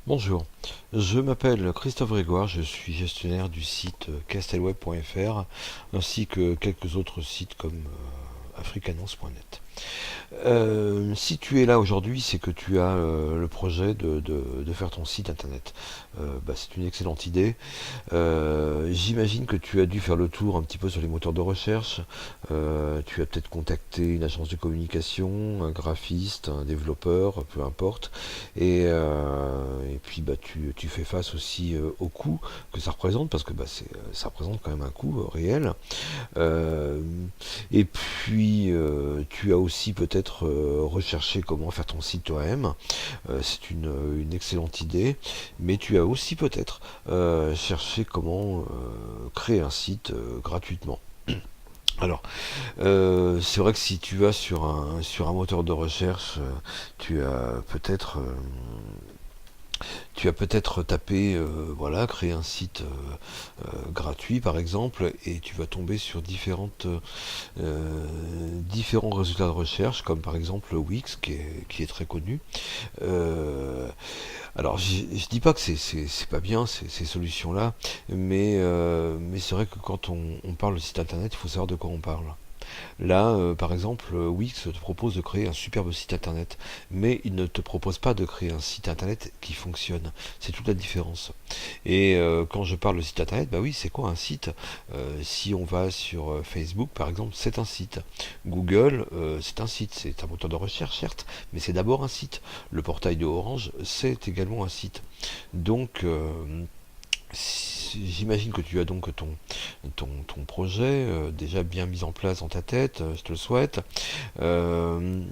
Bonjour, je m'appelle Christophe Grégoire, je suis gestionnaire du site castelweb.fr ainsi que quelques autres sites comme africanance.net. Si tu es là aujourd'hui, c'est que tu as le projet de faire ton site internet. C'est une excellente idée. J'imagine que tu as dû faire le tour un petit peu sur les moteurs de recherche. Tu as peut-être contacté une agence de communication, un graphiste, un développeur, peu importe. Et puis tu fais face aussi au coût que ça représente, parce que ça représente quand même un coût réel. Euh, et puis tu as aussi peut-être recherché comment faire ton site toi-même. C'est une excellente idée, mais tu as aussi peut-être cherché comment créer un site gratuitement. Alors, c'est vrai que si tu vas sur un moteur de recherche, tu as peut-être tapé, voilà, créer un site gratuit par exemple, et tu vas tomber sur différents résultats de recherche, comme par exemple Wix, qui est très connu. Euh, alors, je dis pas que c'est pas bien ces solutions-là, mais c'est vrai que quand on parle de site internet, il faut savoir de quoi on parle. Là, par exemple, Wix te propose de créer un superbe site internet, mais il ne te propose pas de créer un site internet qui fonctionne. C'est toute la différence. Et quand je parle de site internet, bah oui, c'est quoi un site? Si on va sur Facebook, par exemple, c'est un site. Google, c'est un site. C'est un moteur de recherche, certes, mais c'est d'abord un site. Le portail de Orange, c'est également un site. Donc, j'imagine que tu as donc ton projet déjà bien mis en place dans ta tête, je te le souhaite. Euh,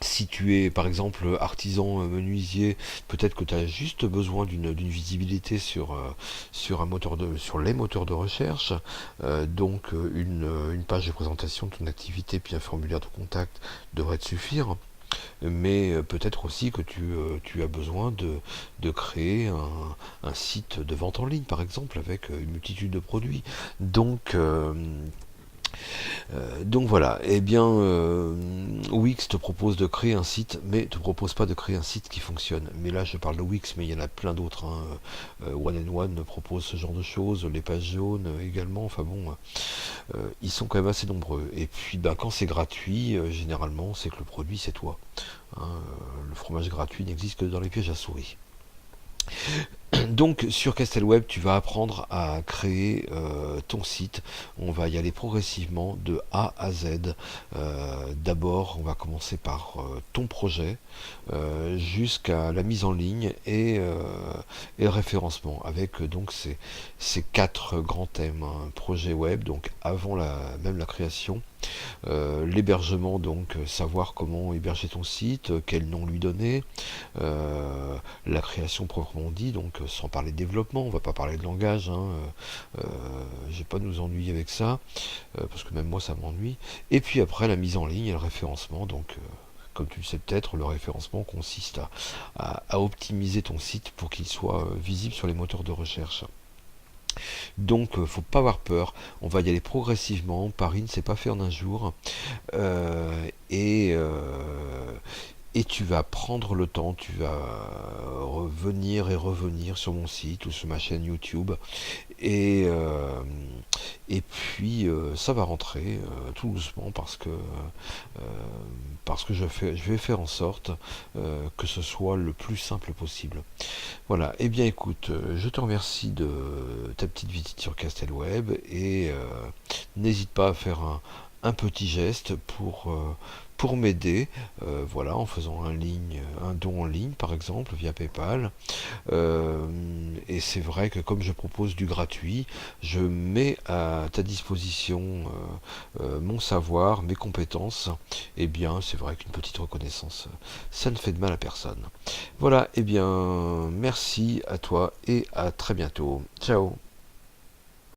Si tu es par exemple artisan menuisier, peut-être que tu as juste besoin d'une visibilité sur les moteurs de recherche. Une page de présentation de ton activité puis un formulaire de contact devrait te suffire. Mais peut-être aussi que tu as besoin de créer un site de vente en ligne, par exemple, avec une multitude de produits. Donc, euh, donc voilà, eh bien, Wix te propose de créer un site, mais te propose pas de créer un site qui fonctionne. Mais là, je parle de Wix, mais il y en a plein d'autres, hein. One and One propose ce genre de choses, les pages jaunes également. Enfin bon, ils sont quand même assez nombreux. Et puis, ben, quand c'est gratuit, généralement, c'est que le produit, c'est toi. Hein. Le fromage gratuit n'existe que dans les pièges à souris. Donc sur Castelweb, tu vas apprendre à créer ton site. On va y aller progressivement de A à Z. D'abord, on va commencer par ton projet jusqu'à la mise en ligne et le référencement avec donc ces quatre grands thèmes, hein. Projet web, donc avant même la création. L'hébergement, donc savoir comment héberger ton site, quel nom lui donner, la création proprement dit, donc sans parler de développement, on va pas parler de langage, hein, je vais pas nous ennuyer avec ça, parce que même moi ça m'ennuie. Et puis après la mise en ligne et le référencement, donc comme tu le sais peut-être, le référencement consiste à optimiser ton site pour qu'il soit visible sur les moteurs de recherche. Donc faut pas avoir peur, on va y aller progressivement, Paris ne s'est pas fait en un jour. Euh, et, euh, et tu vas prendre le temps, tu vas revenir et revenir sur mon site ou sur ma chaîne YouTube. Et, euh, et puis ça va rentrer tout doucement parce que je vais faire en sorte que ce soit le plus simple possible. Voilà, eh bien écoute, je te remercie de ta petite visite sur Castelweb et n'hésite pas à faire un petit geste pour m'aider, voilà, en faisant un don en ligne par exemple via PayPal. Euh, et c'est vrai que comme je propose du gratuit, je mets à ta disposition mon savoir, mes compétences. Et bien, c'est vrai qu'une petite reconnaissance, ça ne fait de mal à personne. Voilà, et bien, merci à toi et à très bientôt. Ciao.